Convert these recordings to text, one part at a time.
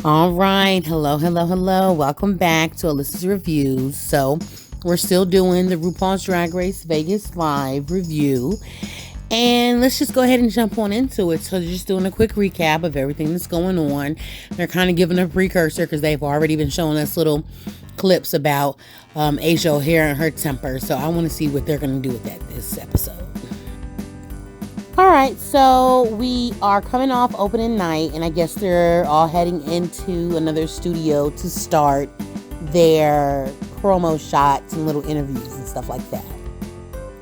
All right. Hello, hello, hello. Welcome back to Alyssa's Reviews. So, we're still doing the Rupaul's Drag Race Vegas Live review. And let's just go ahead and jump on into it. So, just doing a quick recap of everything that's going on. They're kind of giving a precursor because they've already been showing us little clips about Asia O'Hara and her temper. So, I want to see what they're going to do with that this episode. All right, so we are coming off opening night, and I guess they're all heading into another studio to start their promo shots and little interviews and stuff like that.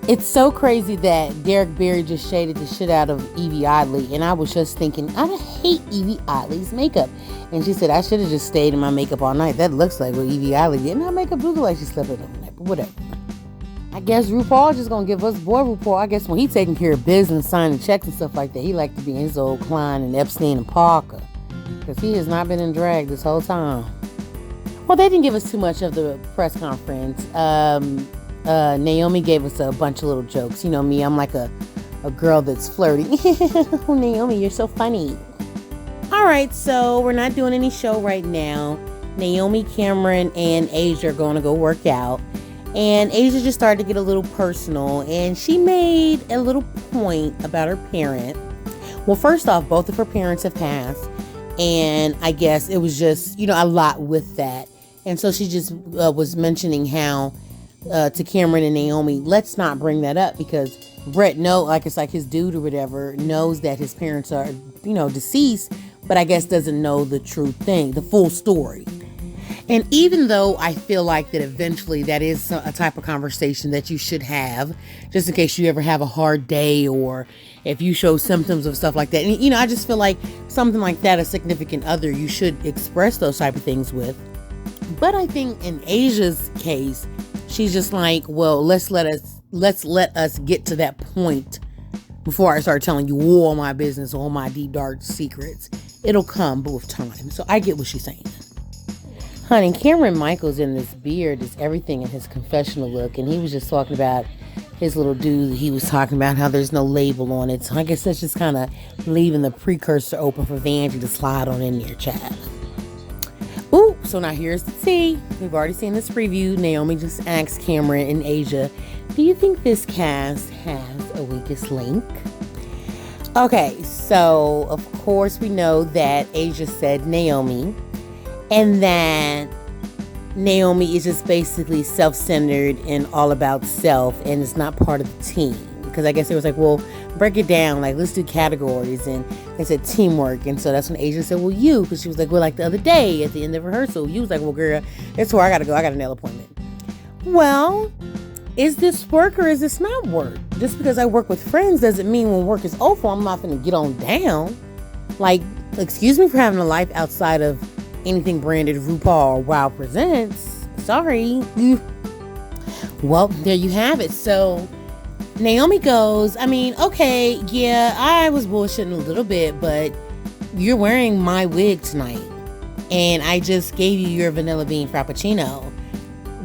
It's so crazy that Derek Barry just shaded the shit out of Evie Oddly, and I was just thinking, I hate Evie Oddly's makeup. And she said, I should have just stayed in my makeup all night. That looks like what Evie Oddly did. And her makeup do look like she slept in overnight, but whatever. I guess Rupaul just gonna give us boy Rupaul. I guess when he taking care of business, signing checks and stuff like that, he like to be in his old Klein and Epstein and Parker, because he has not been in drag this whole time. Well, they didn't give us too much of the press conference. Naomi gave us a bunch of little jokes. You know me, I'm like a girl that's flirty. Oh, Naomi, you're so funny. All right, so we're not doing any show right now. Naomi, Cameron, and Asia are going to go work out. And Asia just started to get a little personal, and she made a little point about her parent. Well, first off, both of her parents have passed, and I guess it was just, a lot with that. And so she just was mentioning how to Cameron and Naomi, let's not bring that up, because Brett it's like his dude or whatever, knows that his parents are, deceased, but I guess doesn't know the true thing, the full story. And even though I feel like that eventually that is a type of conversation that you should have, just in case you ever have a hard day or if you show symptoms of stuff like that. And, I just feel like something like that, a significant other, you should express those type of things with. But I think in Asia's case, she's just like, well, let's let us get to that point before I start telling you all my business, all my deep, dark secrets. It'll come with time. So I get what she's saying. Honey, Cameron Michaels in this beard is everything in his confessional look. And he was just talking about his little dude. He was talking about how there's no label on it. So I guess that's just kind of leaving the precursor open for Vanjie to slide on in there, child. Ooh, so now here's the tea. We've already seen this preview. Naomi just asked Cameron and Asia, do you think this cast has a weakest link? Okay, so of course we know that Asia said Naomi. And that Naomi is just basically self-centered and all about self and is not part of the team. Because I guess it was like, well, break it down. Like, let's do categories. And they said teamwork. And so that's when Asia said, well, you. Because she was like, well, like the other day at the end of rehearsal, you was like, well, girl, that's where I got to go. I got a nail appointment. Well, is this work or is this not work? Just because I work with friends doesn't mean when work is over, I'm not going to get on down. Like, excuse me for having a life outside of anything branded RuPaul or Wow Presents. Sorry. Well, there you have it. So Naomi goes, okay, yeah, I was bullshitting a little bit, but you're wearing my wig tonight. And I just gave you your vanilla bean frappuccino.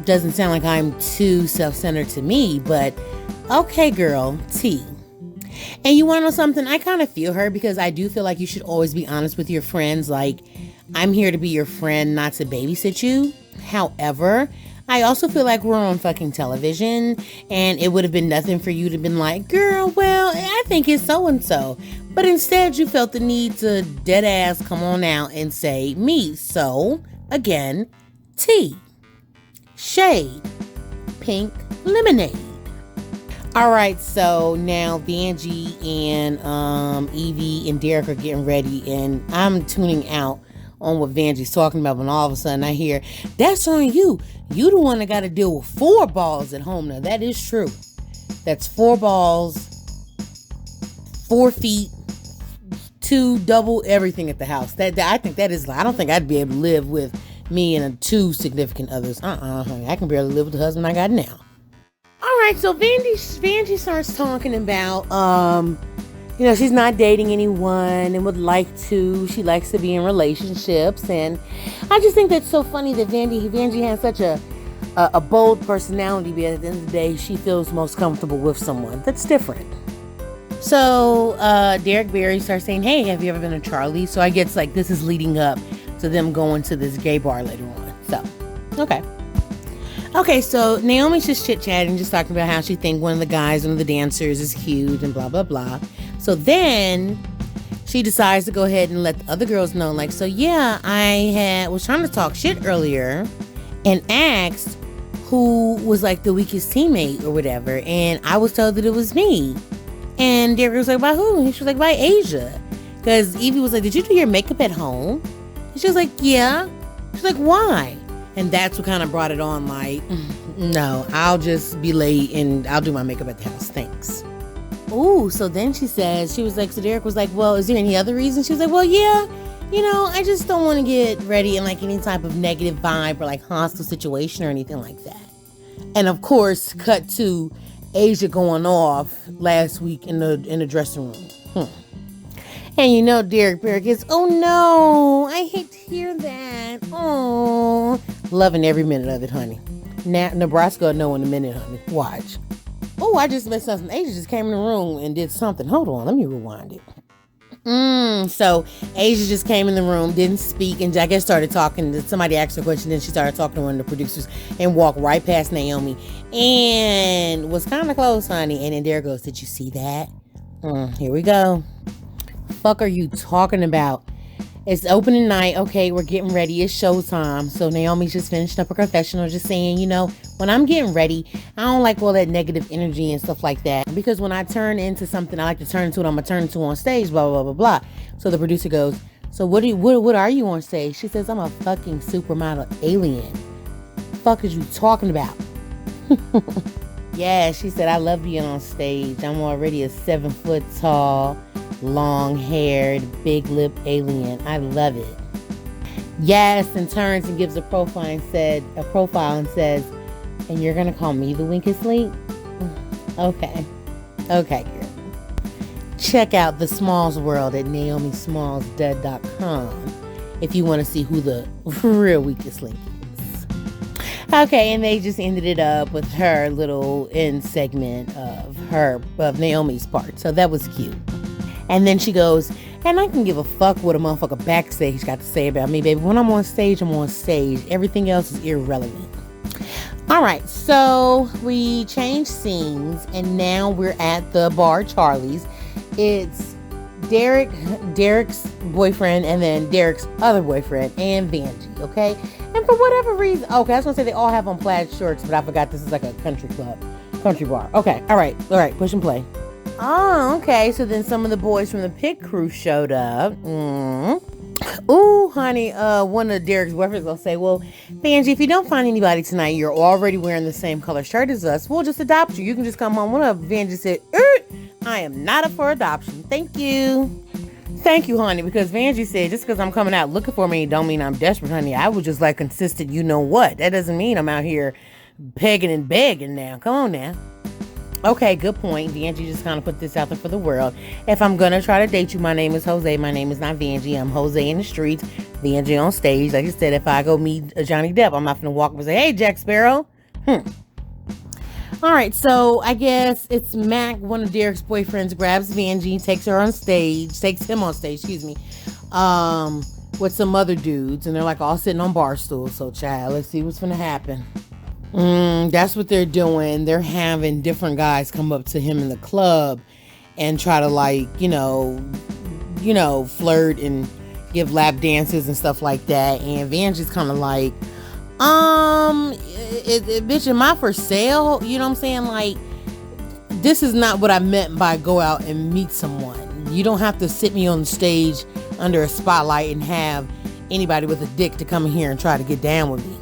Doesn't sound like I'm too self-centered to me, but okay, girl, tea. And you want to know something? I kind of feel her, because I do feel like you should always be honest with your friends. Like, I'm here to be your friend, not to babysit you. However, I also feel like we're on fucking television, and it would have been nothing for you to been like, girl, well, I think it's so-and-so. But instead, you felt the need to dead ass come on out and say me. So, again, tea. Shade. Pink lemonade. All right, so now Vanjie and Evie and Derek are getting ready, and I'm tuning out on what Vanjie's talking about when all of a sudden I hear, that's on you. You the one that got to deal with 4 balls at home. Now, that is true. That's 4 balls, 4 feet, 2 double everything at the house. That I think that is, I don't think I'd be able to live with me and 2 significant others. Honey, I can barely live with the husband I got now. All right, so Vanjie starts talking about, she's not dating anyone and would like to. She likes to be in relationships. And I just think that's so funny that Vanjie has such a bold personality, but at the end of the day, she feels most comfortable with someone. That's different. So Derek Barry starts saying, hey, have you ever been to Charlie? So I guess like this is leading up to them going to this gay bar later on. So, okay, so Naomi's just chit-chatting, just talking about how she think one of the dancers is cute and blah, blah, blah. So then she decides to go ahead and let the other girls know, like, so yeah, I was trying to talk shit earlier and asked who was like the weakest teammate or whatever, and I was told that it was me. And Derek was like, by who? And she was like, by Asia. Because Evie was like, did you do your makeup at home? And she was like, yeah. She's like, why? And that's what kind of brought it on, like, no, I'll just be late and I'll do my makeup at the house, thanks. Ooh, so then she says, she was like, so Derek was like, well, is there any other reason? She was like, well, yeah, I just don't want to get ready in like any type of negative vibe or like hostile situation or anything like that. And of course, cut to Asia going off last week in the dressing room. And Derek Barrett gets, oh no, I hate to hear that. Oh, loving every minute of it, honey. Now, Nebraska will know in a minute, honey. Watch. Oh, I just messed up. Asia just came in the room and did something. Hold on, let me rewind it. So Asia just came in the room, didn't speak, and I guess started talking. Somebody asked her a question, then she started talking to one of the producers and walked right past Naomi and was kind of close, honey. And then Derek goes, did you see that? Here we go. Fuck are you talking about? It's opening night. Okay, we're getting ready. It's showtime. So Naomi's just finishing up her confessional, just saying, when I'm getting ready, I don't like all that negative energy and stuff like that. Because when I turn into something I like to turn into, I'm going to turn into on stage, blah, blah, blah, blah. So the producer goes, so what are you on stage? She says, I'm a fucking supermodel alien. Fuck is you talking about? Yeah, she said, I love being on stage. I'm already a 7 foot tall, long-haired, big-lip alien. I love it. Yes, and turns and gives a profile and says, and you're gonna call me the weakest link? Okay, girl. Check out the Smalls World at NaomiSmallsDead.com if you want to see who the real weakest link is. Okay, and they just ended it up with her little end segment of Naomi's part. So that was cute. And then she goes, and I can give a fuck what a motherfucker backstage got to say about me, baby. When I'm on stage, I'm on stage. Everything else is irrelevant. All right, so we changed scenes, and now we're at the bar, Charlie's. It's Derek's boyfriend, and then Derek's other boyfriend, and Vanjie, okay? And for whatever reason, okay, I was gonna say they all have on plaid shirts, but I forgot this is like a country bar. Okay, all right, push and play. Oh, okay, so then some of the boys from the pit crew showed up. Ooh, honey, one of Derek's boyfriends will say, well, Vanjie, if you don't find anybody tonight, you're already wearing the same color shirt as us, we'll just adopt you. You can just come home. One of Vanjie said, I am not up for adoption. Thank you, honey, because Vanjie said, just because I'm coming out looking for me don't mean I'm desperate, honey. I was just like consistent, you know what? That doesn't mean I'm out here pegging and begging now. Come on now. Okay, good point. Vanjie just kind of put this out there for the world. If I'm going to try to date you, my name is Jose. My name is not Vanjie. I'm Jose in the streets, Vanjie on stage. Like I said, if I go meet Johnny Depp, I'm not going to walk up and say, hey, Jack Sparrow. All right, so I guess it's Mac, one of Derek's boyfriends, grabs Vanjie, takes him on stage, with some other dudes, and they're like all sitting on bar stools. So, child, let's see what's going to happen. That's what they're doing. They're having different guys come up to him in the club and try to flirt and give lap dances and stuff like that. And Vanjie's kind of like, bitch, am I for sale? You know what I'm saying? Like, this is not what I meant by go out and meet someone. You don't have to sit me on the stage under a spotlight and have anybody with a dick to come in here and try to get down with me.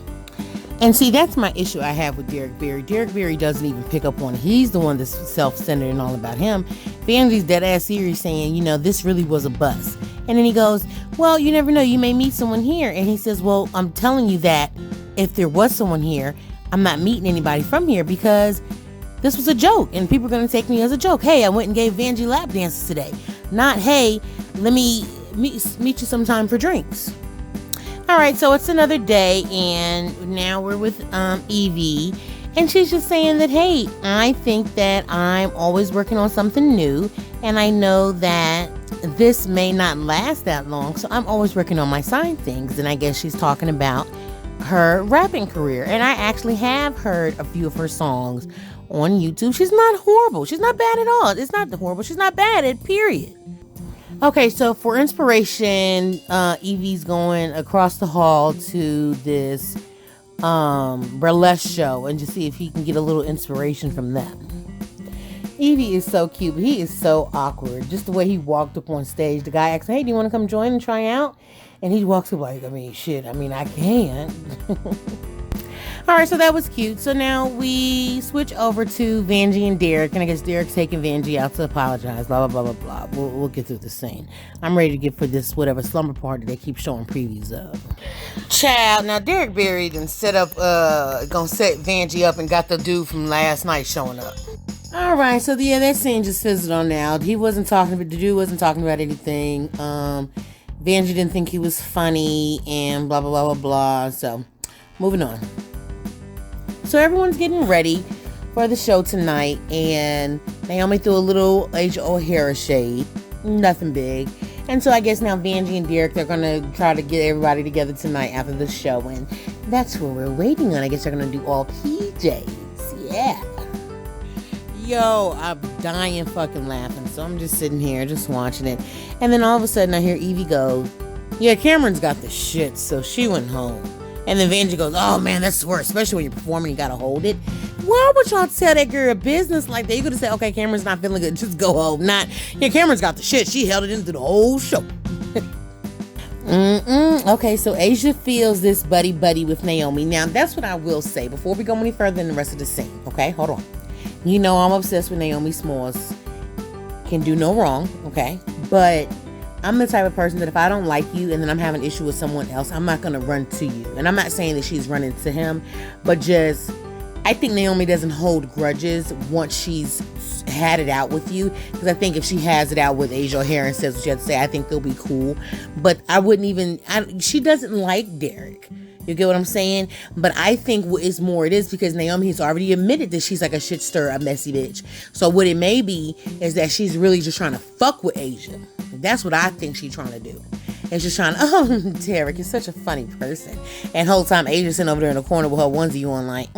And see, that's my issue I have with Derek Barry. Derek Barry doesn't even pick up on it. He's the one that's self-centered and all about him. Vanjie's dead ass serious saying, this really was a bust. And then he goes, well, you never know. You may meet someone here. And he says, well, I'm telling you that if there was someone here, I'm not meeting anybody from here because this was a joke. And people are going to take me as a joke. Hey, I went and gave Vanjie lap dances today. Not, hey, let me meet you sometime for drinks. All right, so it's another day, and now we're with Evie, and she's just saying that, hey, I think that I'm always working on something new, and I know that this may not last that long, so I'm always working on my side things. And I guess she's talking about her rapping career. And I actually have heard a few of her songs on YouTube. She's not horrible. She's not bad at all. It's not horrible. She's not bad at period. Okay, so for inspiration, Evie's going across the hall to this burlesque show and just see if he can get a little inspiration from them. Evie is so cute, but he is so awkward. Just the way he walked up on stage. The guy asked, hey, do you want to come join and try out? And he walks up like, I can't. All right, so that was cute. So now we switch over to Vanjie and Derek. And I guess Derek's taking Vanjie out to apologize. Blah, blah, blah, blah, blah. We'll get through the scene. I'm ready to get for this whatever slumber party they keep showing previews of. Child, now Derek Barry done set up, gonna set Vanjie up and got the dude from last night showing up. All right, so that scene just fizzled on out. The dude wasn't talking about anything. Vanjie didn't think he was funny and blah, blah, blah, blah, blah. So, moving on. So everyone's getting ready for the show tonight, and Naomi threw a little Asia O'Hara shade. Nothing big. And so I guess now Vanjie and Derek, they're going to try to get everybody together tonight after the show, and that's what we're waiting on. I guess they're going to do all PJs. Yeah. Yo, I'm dying fucking laughing. So I'm just sitting here, just watching it. And then all of a sudden I hear Evie go, yeah, Cameron's got the shit, so she went home. And then Vanjie goes, oh man, that's the worst, especially when you're performing, you gotta hold it. Why would y'all tell that girl a business like that? You could have said, okay, Cameron's not feeling good, just go home. Not, yeah, Cameron's got the shit, she held it in through the whole show. Okay, so Asia feels this buddy with Naomi. Now, that's what I will say before we go any further in the rest of the scene. Okay, hold on. You know I'm obsessed with Naomi Smalls. Can do no wrong, okay? But I'm the type of person that if I don't like you and then I'm having an issue with someone else, I'm not going to run to you. And I'm not saying that she's running to him, but just, I think Naomi doesn't hold grudges once she's had it out with you. Because I think if she has it out with Asia O'Hara and says what she has to say, I think they'll be cool. But I wouldn't even, she doesn't like Derek. You get what I'm saying? But I think what is more, it is because Naomi has already admitted that she's like a shit stirrer, a messy bitch. So what it may be is that she's really just trying to fuck with Asia. That's what I think she's trying to do. And she's trying to, oh, Derek, you're such a funny person. And the whole time Asia's sitting over there in the corner with her onesie on like,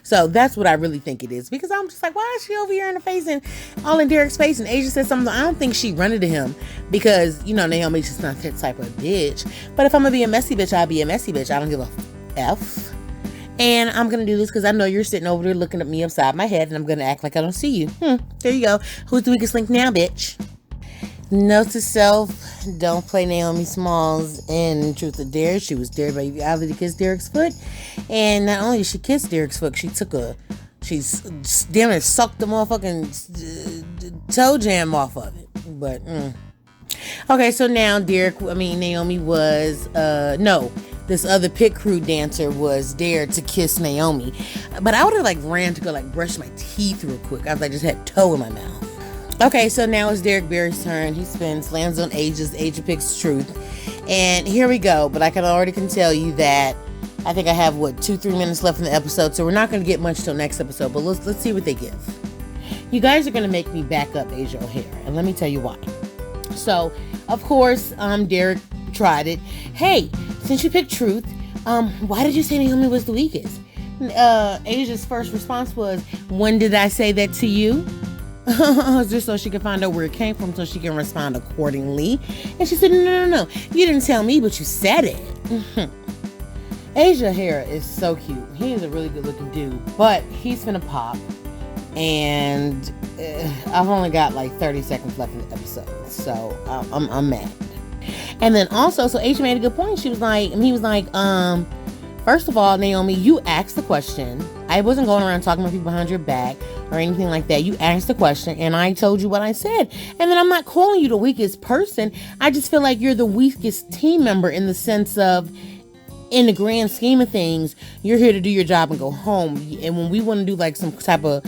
So that's what I really think it is. Because I'm just like, why is she over here in the face and all in Derek's face? And Asia said something. I don't think she running to him because, Naomi's just not that type of bitch. But if I'm going to be a messy bitch, I'll be a messy bitch. I don't give a F. And I'm going to do this because I know you're sitting over there looking at me upside my head and I'm going to act like I don't see you. There you go. Who's the weakest link now, bitch? Note to self, don't play Naomi Smalls in Truth or Dare. She was dared by Ivy to kiss Derek's foot. And not only did she kiss Derek's foot, she damn near sucked the motherfucking toe jam off of it. But, Okay, so now Naomi was, this other pit crew dancer was dared to kiss Naomi. But I would have ran to go brush my teeth real quick. I was just had toe in my mouth. Okay, so now it's Derek Barry's turn. He spins, lands on Asia picks Truth. And here we go. But I can tell you that I think I have, 2-3 minutes left in the episode. So we're not going to get much till next episode. But let's see what they give. You guys are going to make me back up Asia O'Hara. And let me tell you why. So, of course, Derek tried it. Hey, since you picked Truth, why did you say Naomi was the weakest? Asia's first response was, when did I say that to you? Just so she can find out where it came from so she can respond accordingly. And she said, no. You didn't tell me, but you said it. Asia O'Hara is so cute. He is a really good looking dude, but he's finna pop. And I've only got 30 seconds left in the episode. So I'm mad. And then also, so Asia made a good point. He was like, first of all, Naomi, you asked the question. I wasn't going around talking about people behind your back or anything like that. You asked the question and I told you what I said. And then I'm not calling you the weakest person. I just feel like you're the weakest team member in the sense of, in the grand scheme of things, you're here to do your job and go home. And when we want to do some type of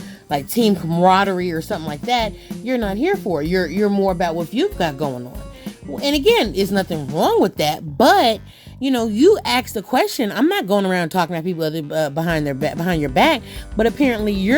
team camaraderie or something like that, you're not here for it. You're more about what you've got going on. And again, there's nothing wrong with that, but you asked the question. I'm not going around talking about people behind your back, but apparently you're